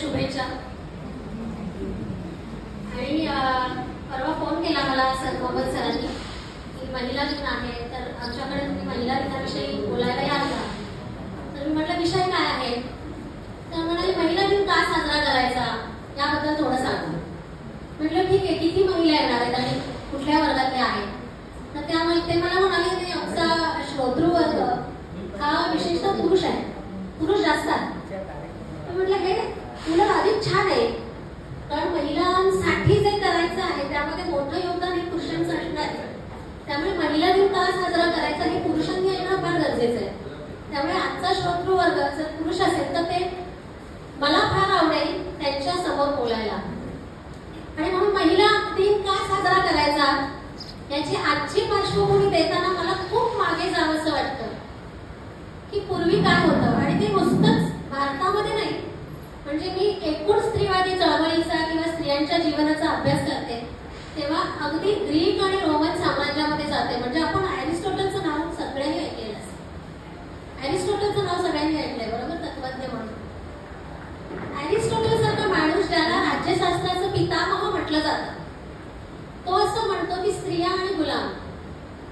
शुभेच्छा. आणि परवा फोन केला मला मोहम्मद सरांनी की महिला दिन आहे, तर आमच्याकडे तुम्ही महिला दिनाविषयी बोलायला याल का. तर मी म्हटलं विषय काय आहे. तर म्हणाले महिला दिन का साजरा करायचा याबद्दल थोडं सांगा. म्हटलं ठीक आहे, किती महिला येणार आहेत आणि कुठल्या वर्गातल्या आहेत. तर त्यामुळे ते मला म्हणाले की आमचा श्रोतृवर्ग हा विशेषतः पुरुष आहे, पुरुष जास्त आहेत. म्हटलं हे उलट अधिक छान आहे, कारण महिलांसाठी जे करायचं आहे त्यामध्ये मोठं योगदान हे पुरुषांचं असणार आहे. त्यामुळे महिला दिन का साजरा करायचा हे पुरुषांनी ऐकणं फार गरजेचं आहे. त्यामुळे आजचा श्रोतृवर्ग जर पुरुष असेल तर ते मला फार आवडेल त्यांच्या समोर बोलायला. आणि म्हणून महिला दिन का साजरा करायचा याची आजची पार्श्वभूमी देताना मला खूप मागे जावंसं वाटतं की पूर्वी काय होतं. आणि ते नुसतंच भारतामध्ये नाही, म्हणजे मी एकूण स्त्रीवादी चळवळीचा किंवा स्त्रियांच्या जीवनाचा अभ्यास करते तेव्हा अगदी ग्रीक आणि रोमन साम्राज्यामध्ये जाते. म्हणजे आपण अरिस्टॉटलचं नाव सगळ्यांनी ऐकलेलं असेल. अरिस्टॉटलचं नाव सगळ्यांनी ऐकलंय बरोबर, तत्वज्ञ म्हणून. अरिस्टॉटल सारखा माणूस ज्याला राज्यशास्त्राचं पितामह म्हटलं जातं, तो असं म्हणतो की स्त्रिया आणि गुलाम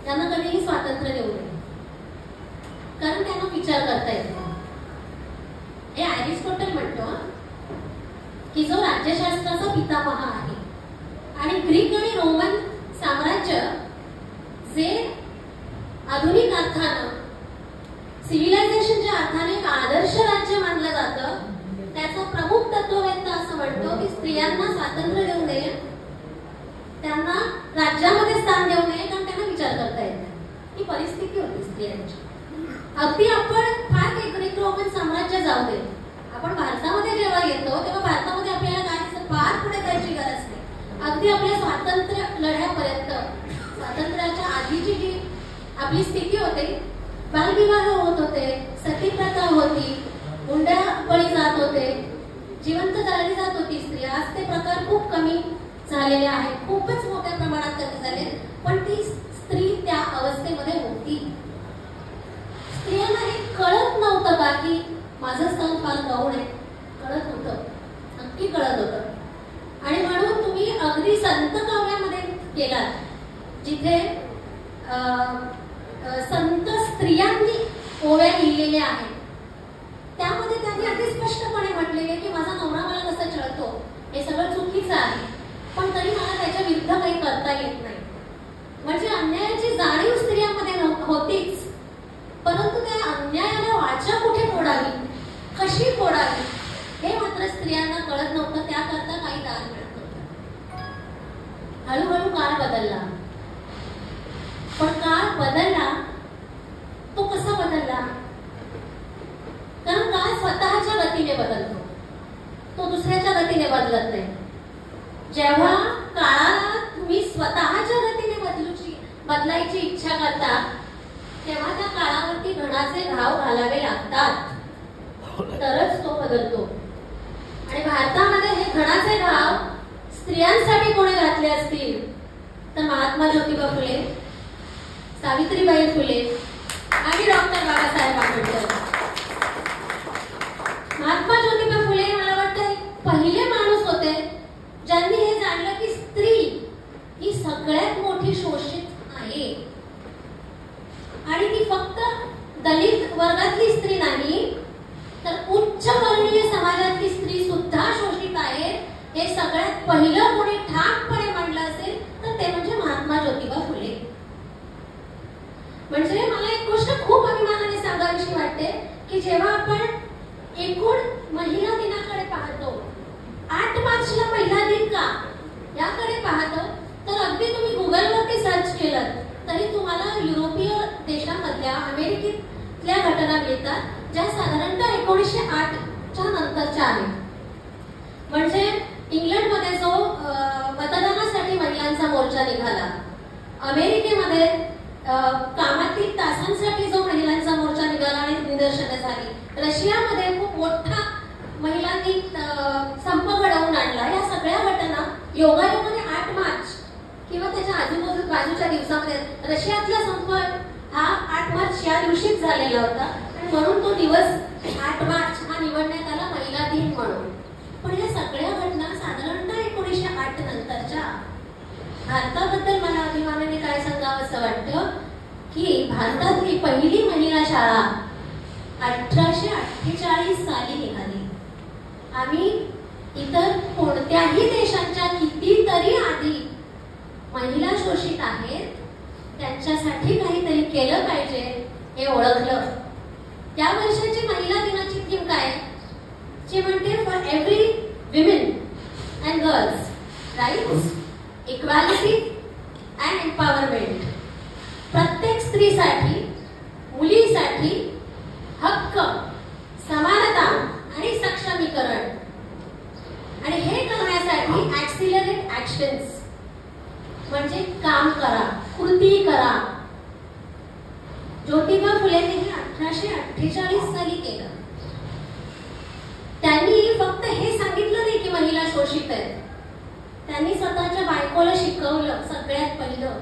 यांना कधीही स्वातंत्र्य देऊ नये, कारण त्यांना विचार करता येतो. हे अरिस्टॉटल म्हणतो की जो राज्यशास्त्राचा पितामह आहे. आणि ग्रीक आणि रोमन साम्राज्य जे आधुनिक अर्थानं सिव्हिलायझेशनच्या अर्थाने एक आदर्श राज्य मानलं जातं, त्याचा प्रमुख तत्ववेत्ता असं म्हणतो की स्त्रियांना स्वातंत्र्य देऊ नये, त्यांना राज्यामध्ये स्थान देऊ नये, कारण त्यांना विचार करता येत नाही. ही परिस्थिती होती स्त्रियांची. अगदी आपण फार ग्रीक रोमन साम्राज्य जाऊ दे, आपण भारतामध्ये जेव्हा येतो तेव्हा भारतामध्ये आपल्याला काय फार पुढे जायची गरज नाही. अगदी आपल्या स्वातंत्र्य लढ्यापर्यंत, स्वातंत्र्याच्या आधीची जी आपली स्थिती होती, बालविवाह होत होते, सतीप्रथा होती, हुंड्या बळी जात होते, जिवंत जाळली जात होती स्त्री. आज ते प्रकार खूप कमी झालेले आहेत, खूपच मोठ्या प्रमाणात कमी झाले. पण ती स्त्री त्या अवस्थेमध्ये होती. स्त्रियांना हे कळत नव्हतं का की माझं स्थान फार गौण आहे. कळत होतं, नक्की कळत होतं. आणि म्हणून तुम्ही अगदी संत काव्यामध्ये गेलात जिथे संत स्त्रियांनी ओव्या लिहिलेल्या आहेत, त्यामध्ये त्यांनी अगदी स्पष्टपणे म्हटलेले की माझा नवरा मला कसं छळतो हे सगळं चुकीचं आहे, पण तरी मला त्याच्या विरुद्ध काही करता येत नाही. म्हणजे अन्यायाची जाणीव स्त्रियांमध्ये होतीच, परंतु त्या अन्यायाला वाचा कुठे फोडावी, कशी फोडावी हे मात्र स्त्रियांना कळत नव्हतं. त्याकरता काही दार मिळत नव्हतं. हळूहळू काळ बदलला, पण काळ बदलला तो कसा बदलला. कारण काळ स्वतःच्या गतीने बदलतो, तो दुसऱ्याच्या गतीने बदलत नाही. जेव्हा काळाला तुम्ही स्वतःच्या गतीने बदलायची इच्छा करता तेव्हा त्या काळावरती घणाचे घाव घालावे लागतात, तरच तो बदलतो. आणि भारतामध्ये हे घणाचे घाव स्त्रियांसाठी कोणी घातले असतील तर महात्मा ज्योतिबा फुले, सावित्रीबाई फुले आणि डॉक्टर बाबासाहेब आंबेडकर. महात्मा ज्योतिबा फुले मला वाटतं पहिले माणूस होते ज्यांनी हे जाणलं की स्त्री ही सगळ्यात मोठी शोषित आहे. आणि ती फक्त दलित वर्गातली स्त्री नाही, तर उच्च वर्णीय समाजातली स्त्री सुद्धा शोषित आहे. हे सगळ्यात पहिलं कोणी ठामपणे मांडलं असेल तर ते म्हणजे महात्मा ज्योतिबा फुले. म्हणजे मला एक गोष्ट खूप अभिमानाने सांगावीशी वाटते की जेव्हा आपण एकूण महिला दिनाकडे पाहतो, 8 मार्चला महिला दिन का याकडे पाहतो, तर अगदी तुम्ही गुगलवरती सर्च केलं तरी तुम्हाला युरोपीय देशांमधल्या, अमेरिकेतल्या घटना मिळतात ज्या साधारणतः 1908च्या नंतरच्या आहेत. म्हणजे इंग्लंडमध्ये जो मतदानासाठी महिलांचा मोर्चा निघाला, अमेरिकेमध्ये कामातील तासांसाठी जो महिलांचा मोर्चा निघाला आणि निदर्शनं झाली, रशियामध्ये खूप मोठा महिलांनी संप घडवून आणला. या सगळ्या घटना योगायोगाने 8 मार्च किंवा त्याच्या आजूबाजूच्या दिवसामध्ये, रशियातला संप हा 8 मार्च या दिवशीच झालेला होता आणि म्हणून तो दिवस 8 मार्च हा निवडण्यात आला महिला दिन म्हणून. पण या सगळ्या घटना साधारणतः 1908 नंतरच्या. भारताबद्दल मला अभिमानाने काय सांगावं असं वाटतं की भारतातली पहिली महिला शाळा 1848 साली निघाली. आम्ही इतर कोणत्याही देशांच्या कितीतरी आधी महिला शोषित आहेत त्यांच्यासाठी काहीतरी केलं पाहिजे हे ओळखलं. त्या वर्षाची महिला दिनाची थीम काय? जी म्हणते for every women and girls rights, equality and empowerment. प्रत्येक स्त्रीसाठी, मुलीसाठी हक्क, समानता आणि सक्षमीकरण. आणि हे करण्यासाठी ॲक्सिलरेट ॲक्शन्स म्हणजे काम करा, कृती करा. ज्योतिबा फुलेंनी हे 1848 साली केलं. त्यांनी फक्त हे सांगितलं नाही की महिला शोषित आहेत, त्यांनी स्वतःच्या बायकोला शिकवलं सगळ्यात पहिलं,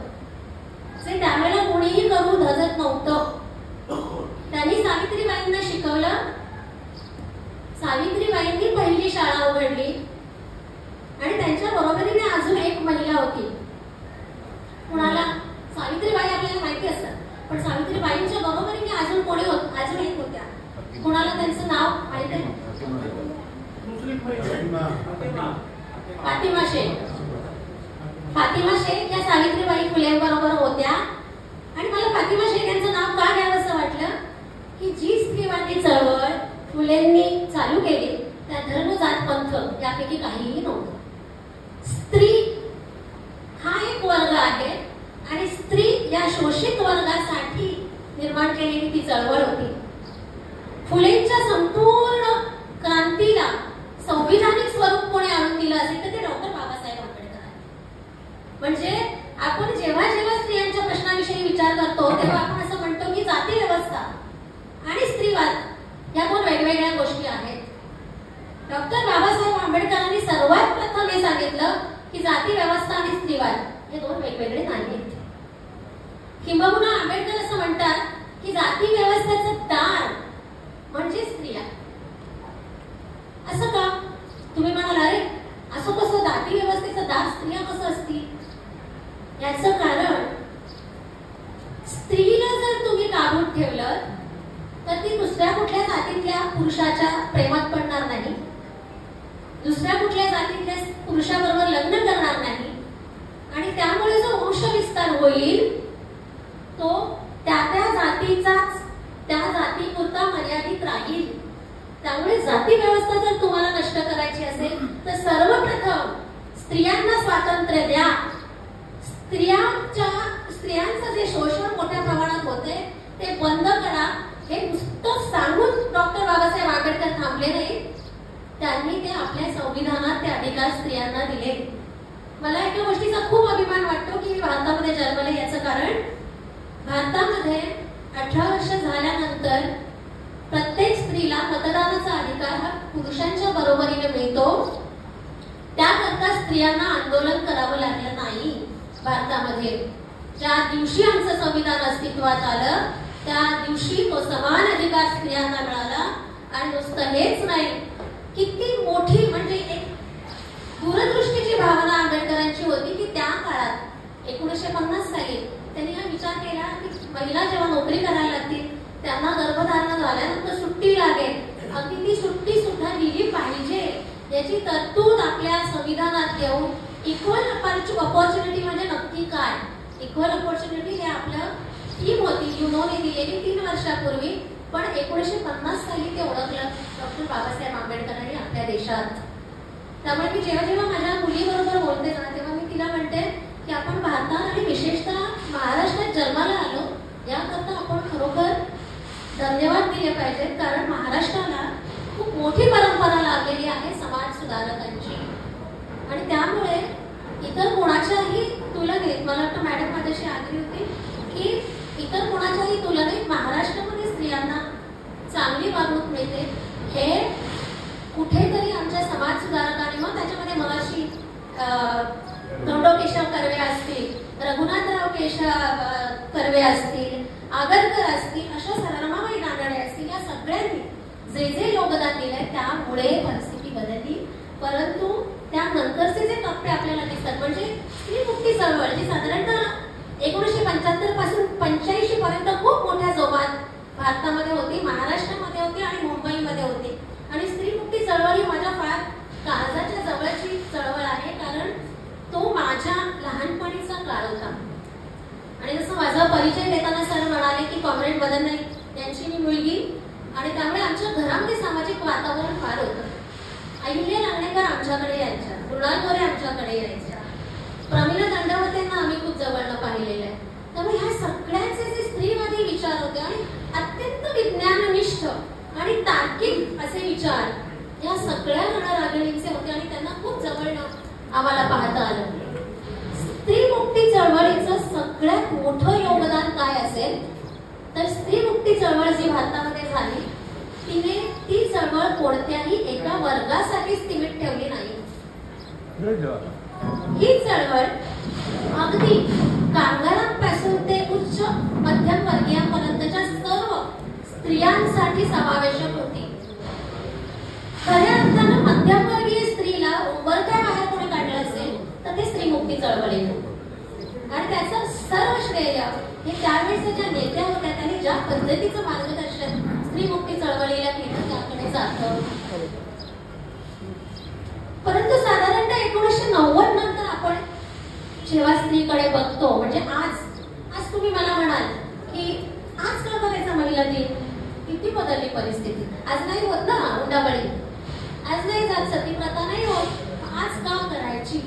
जे त्यावेळेला कोणीही करू धजत नव्हतं. त्यांनी सावित्रीबाईंना शिकवलं. सावित्रीबाईंनी पहिली शाळा उघडली आणि त्यांच्या बरोबरीने अजून एक महिला होती. कुणाला? सावित्रीबाई आपल्याला माहिती असतात, पण सावित्रीबाईंच्या बरोबरीने अजून कोणी होत? अजून एक होत्या. कुणाला त्यांचं नाव माहिती आहे? फातिमा शेख. फातिमा शेख या सावित्रीबाई फुले बरोबर होत्या. आणि मला फातिमा शेख यांचं नाव का घ्यावं असं वाटलं की जी स्त्रीवादी चळवळ फुलेंनी चालू केली त्या धर्म जात पंथ यापैकी काहीही नव्हतं. स्त्री हा एक वर्ग आहे आणि स्त्री या शोषित वर्गासाठी निर्माण केलेली ती चळवळ होती. फुलेंच्या संपूर्ण क्रांतीला संविधानिक स्वरूप कोणी आणून दिलं असेल तर ते डॉक्टर बाबासाहेब आंबेडकर आहेत. म्हणजे आपण जेव्हा जेव्हा स्त्रियांच्या प्रश्नाविषयी विचार करतो तेव्हा आपण असं म्हणतो की जाती व्यवस्था आणि स्त्रीवाद या दोन वेगवेगळ्या गोष्टी आहेत. डॉक्टर बाबासाहेब आंबेडकरांनी सर्वात प्रथम हे सांगितलं की जाती व्यवस्था आणि स्त्रीवाद हे दोन वेगवेगळे नाहीत. किंबहुना आंबेडकर असं म्हणतात की जाती व्यवस्थेचं दार म्हणजे स्त्रिया. असं का? तुम्ही म्हणाल अरे असं कसं जाती व्यवस्थेचं दार स्त्रिया कसं असतील? याचं कारण स्त्रीला जर तुम्ही काबूत ठेवलं तर ती दुसऱ्या कुठल्या जातीतल्या पुरुषाच्या प्रेमात पडणार नाही, दुसऱ्या कुठल्या जातीतल्या पुरुषाबरोबर लग्न करणार नाही आणि त्यामुळे जो वंश विस्तार होईल तो त्या त्या जातीचाच त्या जातीपुरता मर्यादित राहील. त्यामुळे जाती व्यवस्था जर तुम्हाला नष्ट करायची असेल तर सर्वप्रथम स्त्रियांना स्वातंत्र्य द्या. स्त्रियांचं जे शोषण मोठ्या प्रमाणात होते ते बंद करा. हे नुसतं सांगून डॉक्टर बाबासाहेब आंबेडकर थांबले नाही, त्यांनी ते आपल्या संविधानात ते अधिकार स्त्रियांना दिले. मला एका गोष्टीचा खूप अभिमान वाटतो की मी भारतामध्ये जन्मले. याचं कारण भारतामध्ये 18 वर्ष झाल्यानंतर प्रत्येक स्त्रीला मतदानाचा अधिकार हा पुरुषांच्या बरोबरीने मिळतो. त्याकरता स्त्रियांना आंदोलन करावं लागलं नाही. भारतामध्ये ज्या दिवशी आमचं संविधान अस्तित्वात आलं त्या दिवशी तो समान अधिकार स्त्रियांना मिळाला. आणि नुसतं हेच नाही, किती मोठी म्हणजे एक दूरदृष्टीची भावना आंबेडकरांची होती की त्या काळात 1950 साली त्यांनी हा विचार केला की महिला जेव्हा नोकरी करायला लागतील त्यांना गर्भधारणा झाल्यानंतर सुट्टी लागेल, अगदी ती सुट्टी सुद्धा दिली पाहिजे याची तरतूद आपल्या संविधानात घेऊन इक्वल अपॉर्च्युनिटी म्हणजे नक्की काय? इक्वल अपॉर्च्युनिटी हे आपलं स्कीम होती युनोने दिलेली 3 वर्षापूर्वी, पण 1950 साली ते ओळखलं डॉक्टर बाबासाहेब आंबेडकरांनी आपल्या देशात. त्यामुळे मी जेव्हा जेव्हा माझ्या मुलीबरोबर बोलते ना तेव्हा मी तिला म्हणते की आपण भारतात आणि विशेषतः महाराष्ट्रात जन्माला आलो याकरता आपण खरोखर धन्यवाद दिले पाहिजेत. कारण महाराष्ट्राला खूप मोठी परंपरा लाभलेली आहे समाज सुधारकांची. आणि त्यामुळे इतर कोणाच्याही तुलनेत मला वाटतं मॅडम माझ्याशी आली होती की इतर कोणाच्याही तुलनेत महाराष्ट्रामध्ये स्त्रियांना चांगली वागणूक मिळते. हे कुठेतरी आमच्या समाज सुधारकांनी मग त्याच्यामध्ये महर्षी धोंडो केशव कर्वे असतील, रघुनाथराव कर्वे असतील, आगरकर असतील, अशा रमाबाई रानडे असतील, या सगळ्यांनी जे जे योगदान दिलंय त्यामुळे परिस्थिती बदलली परंतु त्यानंतरचे जे टप्पे आपल्याला दिसतात म्हणजे स्त्री मुक्ती चळवळ जी साधारणतः 1975 पासून 85 पर्यंत खूप मोठ्या जोमात भारतामध्ये होती, महाराष्ट्रामध्ये होती आणि मुंबईमध्ये होती. आणि स्त्री मुक्ती चळवळ ही माझ्या फार काळजाच्या जवळची चळवळ आहे, कारण तो माझ्या लहानपणीचा काळ होता. आणि जसं माझा परिचय देताना सर म्हणाले की कॉम्रेड मदन नाईक यांची मी मुलगी, आणि त्यामुळे आमच्या घरामध्ये सामाजिक वातावरण फार होतं. अहिल्या लांगणेकर आमच्याकडे यायच्या, मृणाल मोरे आमच्याकडे यायच्या, प्रमिला दंडवतेंना आम्ही खूप जवळनं पाहिलेलं आहे. त्यामुळे ह्या सगळ्यांचे जे स्त्रीवादी विचार होते आणि अत्यंत विज्ञाननिष्ठ आणि तार्किक असे विचार या सगळ्या रणरागिणींचे होते आणि त्यांना खूप जवळनं आम्हाला पाहता आलं. स्त्री मुक्ती चळवळीचं सगळ्यात मोठं योगदान काय असेल तर स्त्री मुक्ती चळवळ जी भारतामध्ये झाली तिने ती चळवळ कोणत्याही एका वर्गासाठी सीमित ठेवली नाही. ही चळवळ अगदी कामगारांपासून ते उच्च मध्यम वर्गीयांपर्यंतच्या सर्व स्त्रियांसाठी समावेशक होती. खऱ्या अर्थानं मध्यमवर्गीय स्त्रीला उंबरठ्या बाहेर कोणी काढलं असेल तर ते स्त्री मुक्ती चळवळीने, आणि त्याचं सर्व श्रेय हे त्यावेळेस ज्या नेत्या होत्या त्यांनी ज्या पद्धतीचं मार्गदर्शन स्त्री मुक्ती चळवळीला केलं त्याकडे जातं. परंतु साधारणतः 1990 नंतर आपण जेव्हा स्त्रीकडे बघतो म्हणजे आज तुम्ही मला म्हणाल की आज का करायचा महिला दिन, किती बदलली परिस्थिती. आज नाही होत ना हुंडाबळी, आज नाही जात सती प्रथा नाही होत, आज का करायची.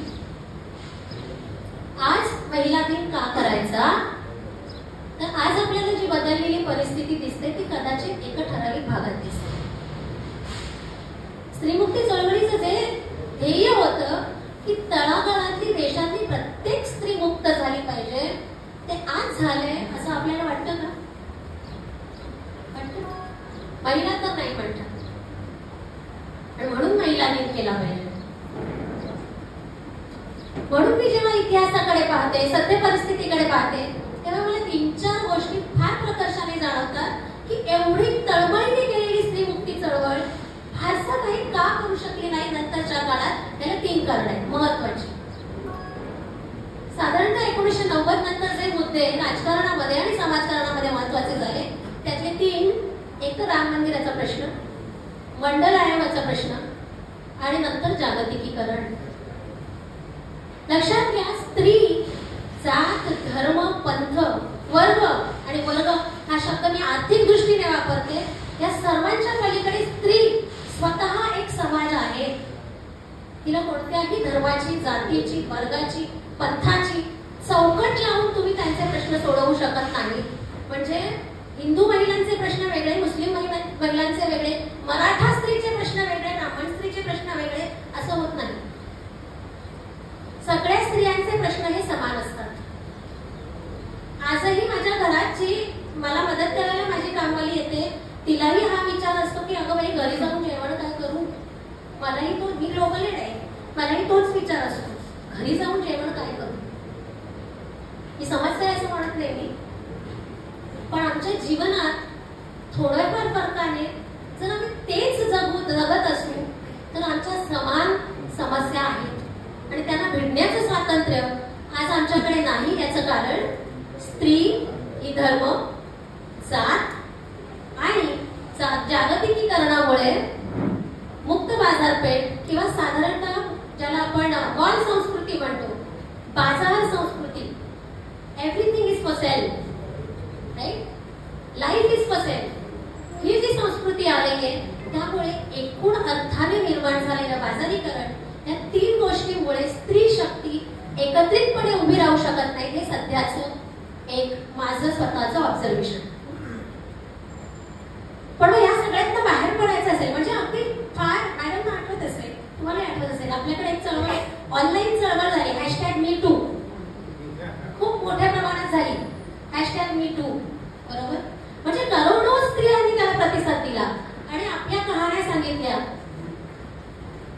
आज महिला दिन का करायचा तर आज आपल्याला जी बदललेली परिस्थिती दिसते ती कदाचित एका ठराविक भागात दिसते. स्त्रीमुक्ती चळवळीचं जे ध्येय होतं की तळागाळातली देशातली प्रत्येक स्त्री मुक्त झाली पाहिजे, ते आज झालंय असं आपल्याला वाटतं का? महिला तर नाही म्हणतात, आणि म्हणून महिला दिन केला पाहिजे. म्हणून मी जेव्हा इतिहासाकडे पाहते, सत्य परिस्थितीकडे पाहते, तेव्हा मला 3-4 गोष्टी फार प्रकर्षाने जाणवतात की एवढी तळमळीने गेलेली स्त्री मुक्ती चळवळ फारसं काही का करू शकली नाही नंतरच्या काळात. त्याला 3 कारण आहेत महत्वाची. साधारणतः 1990 नंतर जे मुद्दे राजकारणामध्ये आणि समाजकारणामध्ये महत्वाचे झाले त्यातले 3, एक तर राम मंदिराचा प्रश्न, मंडल आयोगाचा प्रश्न आणि नंतर जागतिकीकरण. लक्षात घ्या, स्त्री जात, धर्म, पंथ, वर्ग, आणि वर्ग हा शब्द मी आर्थिक दृष्टीने वापरते, या सर्वांच्या पलीकडे स्त्री स्वतः एक समाज आहे. तिला कोणत्याही धर्माची, जातीची, वर्गाची, पंथाची चौकट लावून तुम्ही त्यांचे प्रश्न सोडवू शकत नाही. म्हणजे हिंदू महिलांचे प्रश्न वेगळे, मुस्लिम महिलांचे वेगळे, मराठा स्त्रीचे प्रश्न वेगळे, ब्राह्मण स्त्रीचे प्रश्न वेगळे असं होत नाही. सगळ्या स्त्रियांचे प्रश्न हे समान असतात. आजही माझ्या घरात जी मला मदत करायला माझी कामवाली येते तिलाही हा विचार असतो की अगं बाई घरी जाऊन जेवण काय करू. मलाही तो, मी ग्लोबल आहे, मलाही तोच विचार असतो, घरी जाऊन जेवण काय करू. ही समस्या असं म्हणत नाही मी, पण आमच्या जीवनात थोड्याफार फरकाने जर आम्ही तेच जगत असू तर आमच्या समान समस्या आहेत आणि त्यांना भिडण्याचं स्वातंत्र्य आज आमच्याकडे नाही. याचं कारण स्त्री ही धर्म, जात आणि जागतिकीकरणामुळे मुक्त बाजारपेठ किंवा साधारणतः ज्याला आपण मॉल संस्कृती म्हणतो, बाजार संस्कृती, everything is for sale, right, life is for sale, ही जी संस्कृती आलेली आहे त्यामुळे एकूण अर्थाने निर्माण झालेलं बाजारीकरण, या 3 गोष्टींमुळे स्त्री शक्ती एकत्रितपणे उभी राहू शकत नाही. हे सध्याचं एक माझं स्वतःचं ऑब्झर्वेशन. पण मग या सगळ्यात बाहेर पडायचं असेल म्हणजे अगदी फार मॅडम आठवत असेल, तुम्हाला आठवत असेल आपल्याकडे एक चळवळ, ऑनलाईन चळवळ झाली, #MeToo खूप मोठ्या प्रमाणात झाली. #MeToo बरोबर, म्हणजे करोडो स्त्रियांनी त्याला प्रतिसाद दिला आणि आपल्या कहाण्या सांगितल्या.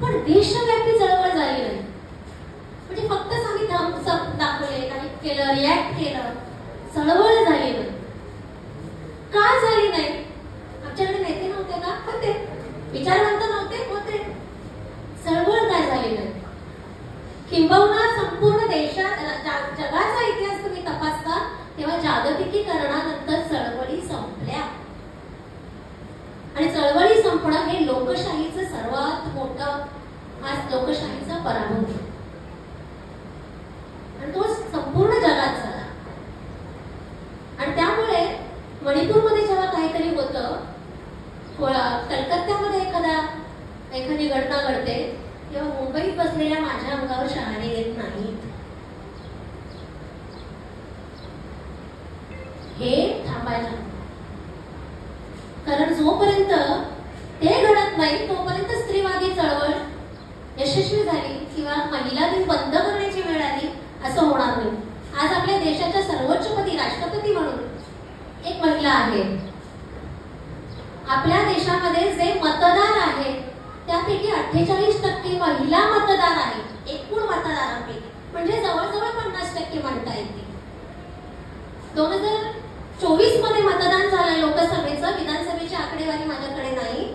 पण देशव्यापी चळवळ झाली नाही. म्हणजे फक्तच आम्ही थम्स अप दाखवले, काही केलं, रिॲक्ट केलं, चळवळ झाली नाही. का झाली नाही? आमच्याकडे नेते नव्हते का? होते. विचारवंत नव्हते? होते. चळवळ किंबहुना संपूर्ण जगाचा इतिहास तुम्ही तपासता तेव्हा जागतिकीकरणानंतर चळवळी संपल्या आणि चळवळी संपणं हे लोकशाहीचं सर्वात मोठं आज लोकशाहीचा पराभव आणि तो संपूर्ण जगात झाला. आणि त्यामुळे मणिपूरमध्ये जेव्हा काहीतरी होतं, कलकत्त्यामध्ये एखादी घटना घडते तेव्हा मुंबईत बसलेल्या माझ्या अंगावर शहाणे येत नाहीत. हे थांबायला, कारण जोपर्यंत ते घडत नाही तोपर्यंत स्त्रीवादी चळवळ यशस्वी झाली किंवा महिला दिन बंद करण्याची वेळ आली असं होणार नाही. आज आपल्या देशाच्या सर्वोच्चपदी राष्ट्रपती म्हणून एक महिला आहे. आपल्या देशामध्ये जे मतदार आहेत त्यापैकी 48% महिला मतदार आहेत एकूण मतदारांपैकी, म्हणजे जवळजवळ 50% म्हणता येते. 2024 मध्ये मतदान झालं लोकसभेचं, विधानसभेची आकडेवारी माझ्याकडे नाही,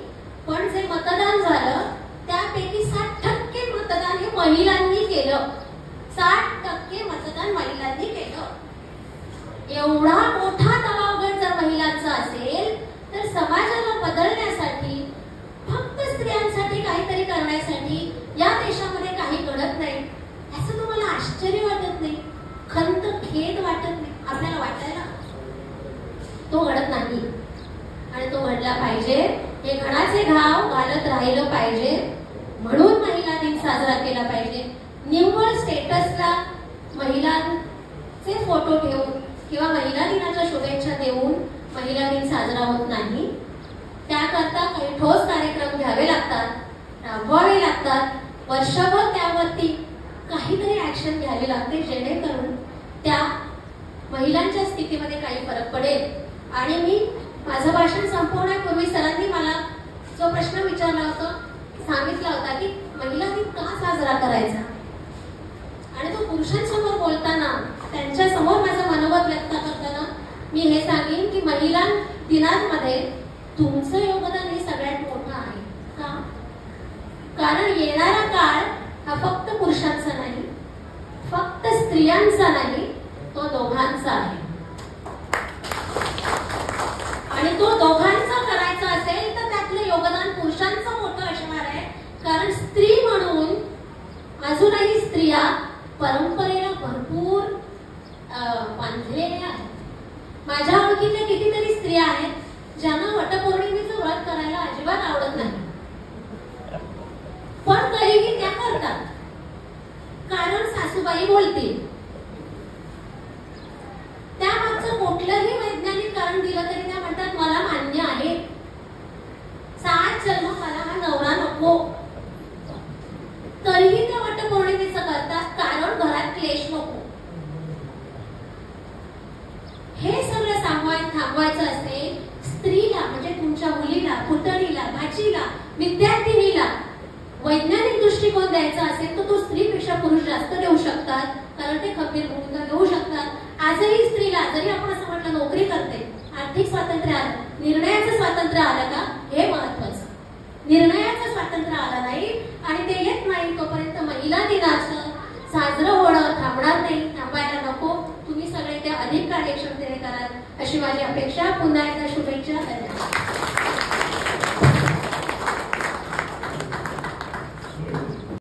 पण जे मतदान झालं त्यापैकी 60% मतदान हे महिलांनी केलं. 60% मतदान महिलांनी केलं. एवढा मोठा दबावगट जर महिलांचा असेल तर समाजाला बदलण्यासाठी, फक्त स्त्रियांसाठी काहीतरी करण्यासाठी या देशामध्ये काही घडत नाही असं तुम्हाला आश्चर्य वाटत नाही, खंत खेद वाटत नाही? आपल्याला वाटायला तो घडत नाही आणि तो घडला पाहिजे. हे घणाचे घाव घालत राहिलं पाहिजे, म्हणून महिला दिन साजरा केला पाहिजे. निव्वळ स्टेटसला महिलांचे फोटो ठेवून किंवा महिला दिनाच्या शुभेच्छा देऊन महिला दिन साजरा होत नाही. त्याकरता काही ठोस कार्यक्रम घ्यावे लागतात, राबवावे लागतात, वर्षभर त्यावरती काहीतरी ऍक्शन घ्यावी लागते, जेणेकरून त्या महिलांच्या स्थितीमध्ये काही फरक पडेल. आणि मी माझं भाषण संपवण्यापूर्वी सरांनी मला जो प्रश्न विचारला होता, सांगितला होता की महिला दिन का साजरा करायचा, आणि तो पुरुषांसमोर बोलताना त्यांच्या समोर माझं मनोगत व्यक्त करताना मी हे सांगेन की महिला दिनांमध्ये तुमचं योगदान हे सगळ्यात मोठं आहे. का? कारण येणारा काळ हा फक्त पुरुषांचा नाही, फक्त स्त्रियांचा नाही, तो दोघांचा आहे. आणि तो दोघांचा करायचा असेल तर त्यातलं योगदान पुरुषांचं मोठं असणार आहे. कारण स्त्री म्हणून अजूनही स्त्रिया परंपरेला भरपूर बांधलेल्या आहेत. माझ्या ओळखीतल्या कितीतरी स्त्रिया आहेत ज्यांना वटपौर्णिमेचं व्रत करायला अजिबात आवडत नाही, पण तरीही त्या करतात, कारण सासूबाई बोलतील. त्यामागचं कुठलंही वैज्ञानिक कारण दिलं तरी त्या म्हणतात मला मान्य आहे, 7 जन्म मला हा नवरा नको, तरीही त्या वटपौर्णिमेचं करतात, कारण घरात क्लेश नको. हे सगळं थांबवायचं असेल, स्त्रीला म्हणजे तुमच्या मुलीला, पुतणीला, भाचीला, विद्यार्थिनीला वैज्ञानिक दृष्टिकोन द्यायचा असेल तर तो स्त्रीपेक्षा पुरुष जास्त देऊ शकतात, कारण ते खंबीर भूमिका घेऊ शकतात. आजही स्त्रीला, जरी आपण असं म्हटलं नोकरी करते, आर्थिक स्वातंत्र्य आलं, निर्णयाचं स्वातंत्र्य आलं का हे महत्वाचं. निर्णयाचं स्वातंत्र्य आलं नाही आणि ते येत नाही तोपर्यंत महिला दिनाचं साजरं होणं थांबणार नाही, थांबायला नको. तुम्ही सगळे ते अधिक कार्यक्षमतेने कराल अशी माझी अपेक्षा. पुन्हा एकदा शुभेच्छा. धन्यवाद.